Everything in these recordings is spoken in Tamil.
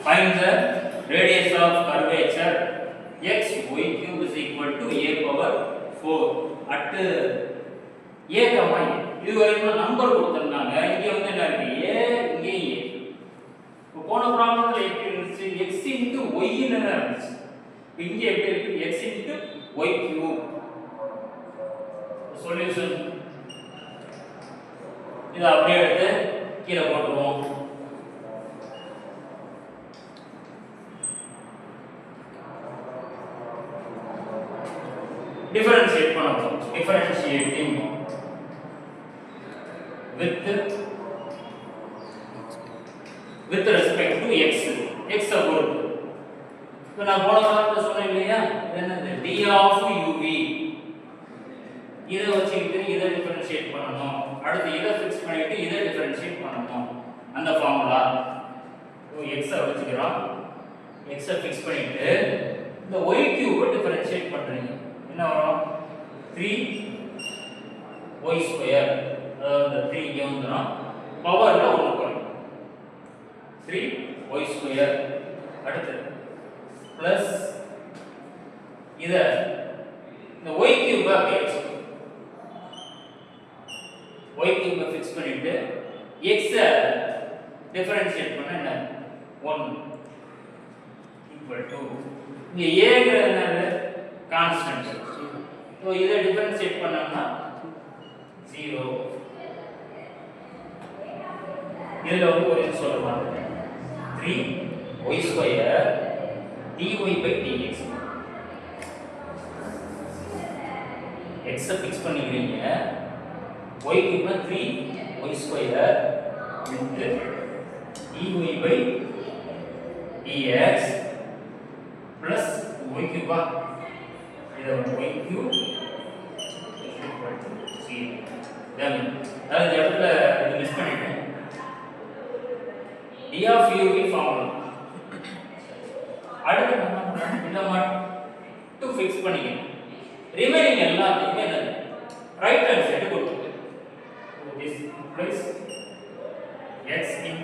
find the radius of curvature x y cube is equal to a power 4 at a, இதுவரைக்கும் நம்பர் கொடுத்திருந்தாங்க. இங்க வந்து என்ன இருக்கு a, இங்க a. இப்போ போன ப்ராப்ளம்ல எப்படி இருந்துச்சு x y ன்னு இருந்துச்சு. இங்க எப்படி இருக்கு x y cube. சொல்யூஷன் இத அப்படியே எடுத்து கீழ போட்டுருவோம். டிஃபரன்ஷியேட் பண்ணுவோம். Differentiating with respect to x பொறுத்து. இப்போ நான் போன வாரத்துல சொன்னேன் இல்லையா, என்னது d of uv இத வச்சுக்கிட்டு இத டிஃபரன்ஷியேட் பண்ணனும். அடுத்து இத ஃபிக்ஸ் பண்ணிட்டு இத டிஃபரன்ஷியேட் பண்ணனும். அந்த ஃபார்முலா x வச்சுக்கிறோம். x ஃபிக்ஸ் பண்ணிட்டு இந்த y கியூப டிஃபரன்ஷியேட் பண்றீங்க. என்ன வரும் 3y ஸ்கொயர். அதாவது 3 இங்க வந்துரும். பவர்ல 1 குறையும். 3y square. அடுத்து பிளஸ் இத இந்த y கியூப அப்படியே y கியூப ஃபிக்ஸ் பண்ணிட்டு x டிஃபரன்ஷியேட் பண்ணா என்ன 1 ஈக்குவல் டு இங்க a ங்கிறது என்னது கான்ஸ்டன்ட். சோ இத டிஃபரன்ஷியேட் பண்ணோம்னா 0. இதுல வந்து ஒரு சொல்றோம் 3y square dy by dx. x fix பண்ணிக்கிறீங்க. y க்கு 3y square into dy by dx plus y Cuba. இத y cube equal to 0. then அதாவது இந்த இடத்துல இது மிஸ் பண்ணிட்டேன். d of uv formula. அடுத்து நம்ம இத மட்டும் ஃபிக்ஸ் பண்ணிக்கணும். ரிமைனிங் எல்லாத்தையுமே என்னது ரைட் ஹேண்ட் சைடு கொடுத்துட்டு this implies x in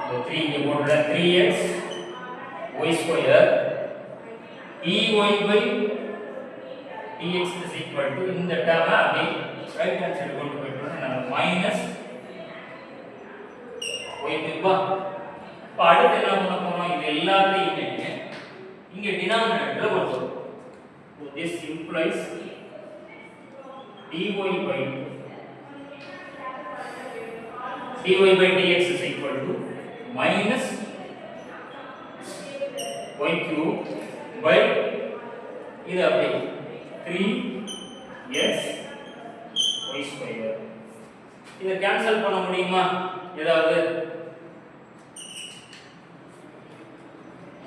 the 3 இங்க போடுற 3x y square dy by dx is equal to இந்த டேர்ம் அப்படி ரைட் ஹேண்ட் சைடு கொண்டு போய்ட்டோம்னா நம்ம மைனஸ் y கியூபா. இப்போ அடுத்து என்ன பண்ண போறோம், இது எல்லாத்தையுமே இங்க டினாமினேட்டர்ல போடுறோம். so this implies dy by dx is equal to minus y cube by இது அப்படியே 3x y ஸ்கொயர். இத கேன்சல் பண்ண முடியுமா? ஏதாவது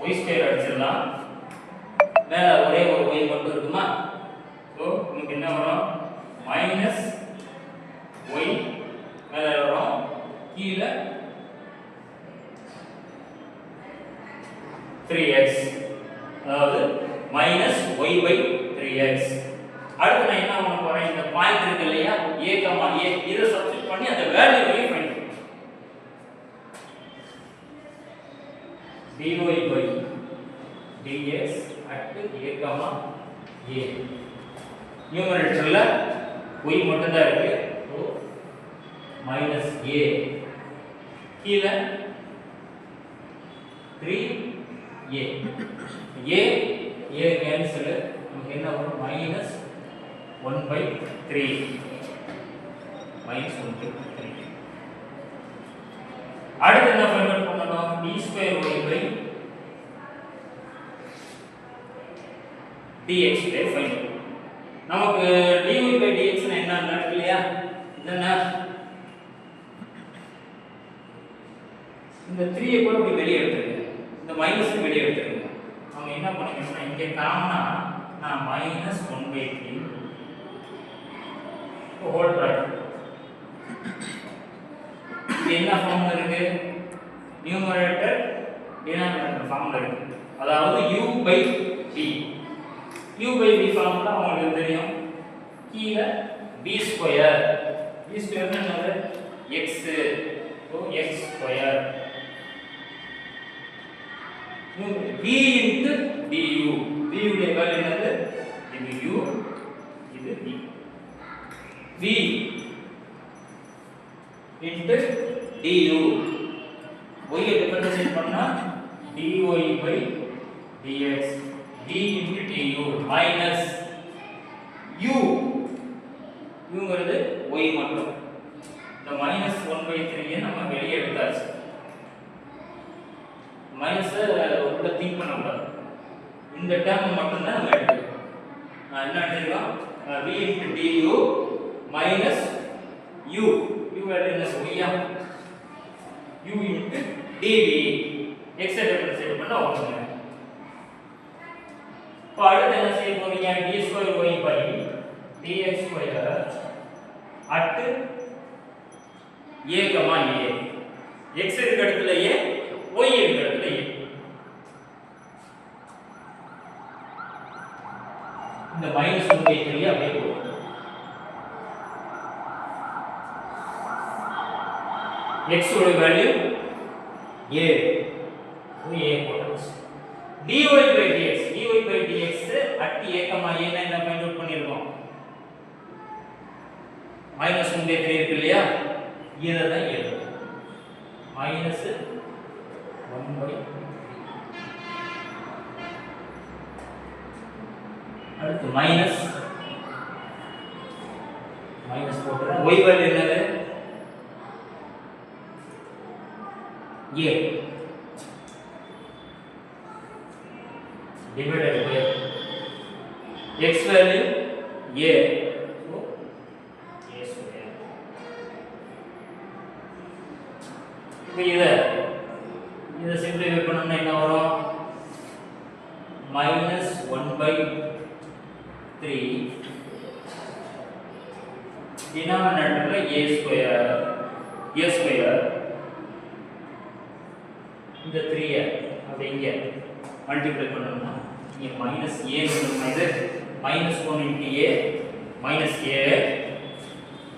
y ஸ்கொயர் அடிச்சிடலாம். மேல ஒரே ஒரு y மட்டும் இருக்குமா? சோ நமக்கு என்ன வரும் மைனஸ் y மேல வரும் கீழ 3x அதாவது மைனஸ் y by 3x. அடுத்து நான் என்ன பண்ண போறேன், இந்த பாயிண்ட் இருக்கு இல்லையா a, a இத சப்ஸ்டிட்யூட் பண்ணி அந்த வேல்யூவை ஃபைண்ட் பண்ணணும். dy by dx at a, a நியூமரேட்டர்ல y மட்டும் தான் இருக்கு. சோ மைனஸ் a கீழ 3a a கேன்சல். நமக்கு என்ன வரும் மைனஸ் 1/3 மைனஸ் 1/3. அடுத்து என்ன ஃபைண்ட் பண்ணனும், d square y by dx find பண்ணனும். நமக்கு dy by dx னா என்ன இருக்கு இல்லையா, இது என்ன இந்த 3 கூட இப்படி வெளிய எடுத்துருங்க, இந்த மைனஸ் வெளிய எடுத்துருங்க. நம்ம என்ன பண்ணிக்கணும்னா இங்க காமனா நான் மைனஸ் 1/3 ஹோல் பிராக்கெட். இது என்ன ஃபார்முலா இருக்கு, நியூமரேட்டர் டினாமினேட்டர் ஃபார்முலா இருக்கு. அதாவது u by d. u by d formula உங்களுக்கு தெரியும். கீழ b ஸ்கொயர். b ஸ்கொயர் என்னது x. so x square v into du. v உடைய வேல்யூ என்னது? இது u, இது v. v into du. y ஐ டிஃபரன்ஷியேட் பண்ணா dy by dx. v into du minus u. uங்கிறது y மட்டும். இந்த minus 1/3 ஐ நம்ம வெளியே எடுத்தாச்சு. மைனஸ் ரொம்ப திங்க் பண்ண கூடாது. இந்த டேர்ம் மட்டும் தான் நம்ம எடுத்துக்கணும். என்ன எடுத்துக்கலாம்? v into du minus u. u value என்ன? y u into dv. x ஐ டிஃபரன்ஷியேட் பண்ணா 1. இப்போ அடுத்து என்ன செய்ய போறீங்க? d2y by dx2 at a, a. x இருக்கு இடத்துல a, y இருக்கு இடத்துல a. இந்த மைனஸ் 1/3 அப்படியே போடும். x ஓட வேல்யூ a. a போடுறோம். dy by dx at a, a னா என்ன ஃபைண்ட் அவுட் பண்ணிருக்கோம்? மைனஸ் 1/3 இருக்கு இல்லையா? இத தான் எழுதுறோம். மைனஸ் 1/3. அடுத்து மைனஸ் போடுறேன். y வேல்யூ என்னது? a divided by x value a, so a square. இப்போ இத சிம்பிளிஃபை பண்ணோம்னா என்ன வரும்? minus 1/3 denominatorல a square. இந்த 3 அப்படி இங்க மல்டிப்ளை பண்ணோம்னா இங்க minus a ங்கிறது minus 1 into a minus a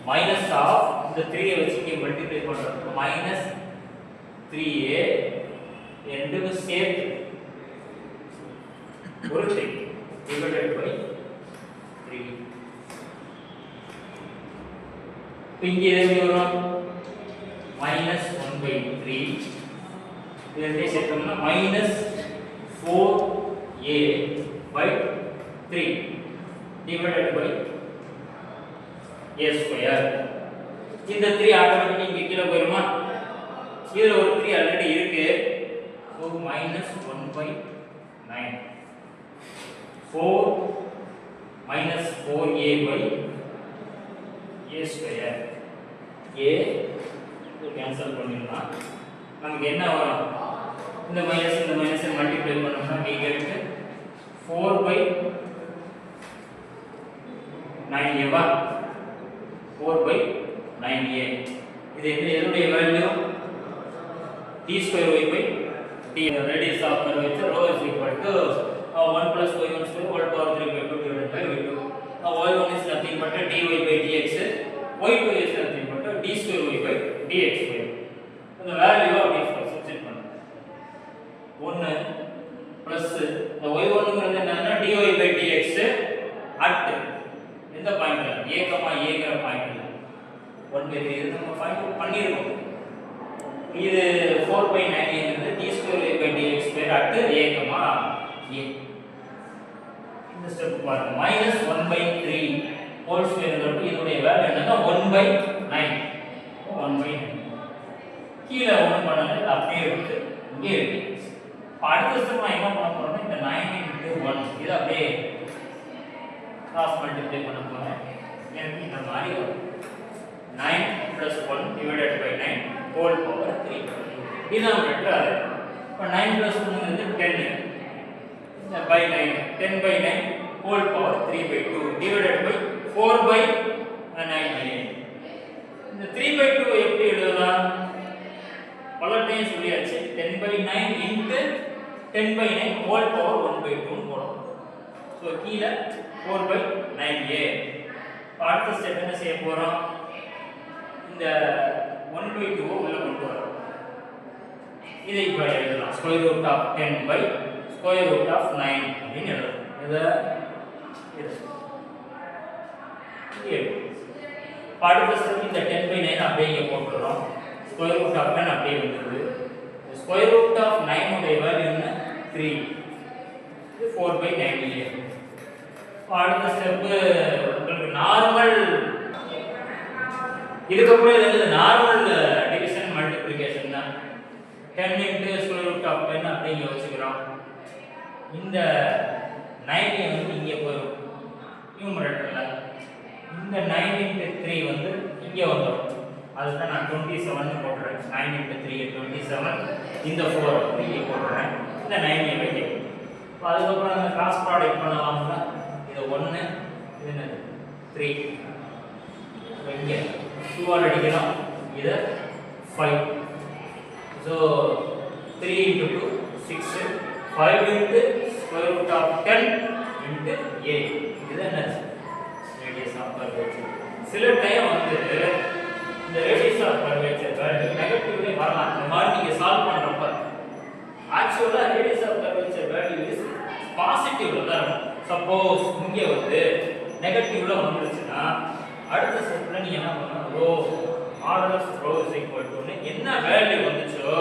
minus of இந்த 3 ஐ வச்சு இங்க மல்டிப்ளை பண்றோம் minus 3a ரெண்டுக்கும் சேர்த்து ஒரு 3 divided by 3. இப்போ இங்க என்ன வரும்? minus 1/3 இதை சேர்த்தோம்னா minus 4a by 3 divided by a square. இந்த 3 ஆட்டோமேட்டிக்கா இங்க கீழ போயிருமா? இதுல ஒரு 3 ஆல்ரெடி இருக்கு. so minus 1/9. 4 minus 4a by a square. a cancel பண்ணிடலாம். நமக்கு என்ன வரும்? இந்த மைனஸ் மல்டிப்ளை பண்ணோம்னா we get 4/9a வா? 4/9a. இது எதுடைய value? d2y by d. radius of curvature rho is equal to 1 plus y1 square whole power 3/2 divided by v2. y1 is nothing but dy by dx. y2 is nothing but d2y by dx square. இந்த வேல்யூ அப்படியே சப்ஸ்டிட்யூட் பண்ணுங்க. 1 பிளஸ் இந்த y1 ங்கிறது என்னன்னா dy by dx at எந்த பாயிண்ட்ல? a, a ங்கற பாயிண்ட்ல 1/3 இது நம்ம ஃபைண்ட் அவுட் பண்ணிருக்கோம். இது 4/9 ங்கிறது d2y by dx square at a, a. இந்த ஸ்டெப் பாருங்க. -1/3 ஹோல் ஸ்கொயர் இதோட வேல்யூ என்னன்னா 1/9. 1/9 கீழ 1 பண்ணது அப்படியே இருக்கு. இங்கே இருக்கு. அடுத்த ஸ்டெப் நான் என்ன பண்ண போறேன்னா இந்த 9 into 1 இத அப்படியே கிராஸ் மல்டிப்ளை பண்ண போறேன். எனக்கு இந்த மாதிரி வரும். 9 plus 1 divided by 9 whole power 3. இதான் வெட்டாது. இப்போ 9 plus 1 ங்கிறது 10. by 9 10/9 whole power 3/2 divided by 4/9. இந்த 3/2 எப்படி எழுதலாம்? பல டைம் சொல்லியாச்சு. 10/9 into 10/9 whole power 1/2 ன்னு போடணும். சோ கீழ 4/9a. அடுத்த ஸ்டெப் என்ன செய்ய போறோம்? இந்த 1/2 உள்ள கொண்டு வரோம். இதை இப்ப எழுதலாம் square root of 10 by square root of 9 அப்படின்னு எழுதலாம். அடுத்த ஸ்டெப் இந்த 10 பை 9 அப்படியே இங்க போட்டுறோம். ஸ்கொயர் ரூட் ஆஃப் 10 அப்படியே வந்துருது. ஸ்கொயர் ரூட் ஆஃப் 9 உடைய வேல்யூ என்ன 3. இது 4 பை 9 இல்லையா. அடுத்த ஸ்டெப் உங்களுக்கு நார்மல், இதுக்கப்புறம் இது வந்து நார்மல் டிவிஷன் மல்டிப்ளிகேஷன் தான். 10 into square root of 10 அப்படிங்க வச்சுக்கிறோம். இந்த 9 வந்து இங்கே போயிடும் நியூமரேட்டர்ல. இந்த 9 into 3 வந்து இங்கே வந்துடும். அதுதான் நான் 27 போடுறேன். 9 into 3 27. இந்த 4 வந்து இங்கே போடுறேன். இந்த 9 வைக்க. இப்போ அதுக்கப்புறம் நம்ம கிராஸ் ப்ராடக்ட் பண்ணலாம்ல. இது 1 இது என்னது 3. இங்கே 2 ஆல் அடிக்கலாம். இது 5. So 3 into 2 6. 5 into square root of 10 into a. இது என்ன radius of curvature. சில டைம் வந்து இந்த radius of curvature வேல்யூ நெகட்டிவ்லயே வரலாம். இந்த மாதிரி நீங்க சால்வ் பண்றப்ப ஆக்சுவலா radius of curvature value is பாசிட்டிவ்ல தான் இருக்கும். சப்போஸ் இங்க வந்து நெகட்டிவ்ல வந்துருச்சுன்னா அடுத்த ஸ்டெப்ல நீங்க என்ன பண்ணணும், rho modulus rho is equal to என்ன வேல்யூ வந்துச்சோ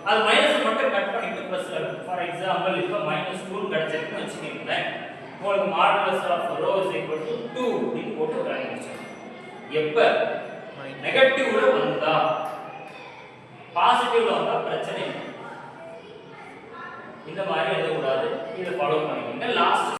அது மைனஸ் மட்டும் கட் பண்ணிட்டு பிளஸ் ஆகும். ஃபார் எக்ஸாம்பிள் இப்போ -2 கிடைச்சிருக்குன்னு வச்சுக்கீங்களேன். உங்களுக்கு modulus of rho is equal to 2 அப்படின்னு போட்டு வேல்யூ வச்சிருக்கோம். எப்ப நெகட்டிவ்ல வந்தா, பாசிட்டிவ்ல வந்தா பிரச்சனை இல்லை. இந்த மாதிரி எழுத கூடாது. இதை ஃபாலோ பண்ணிக்கங்க. லாஸ்ட்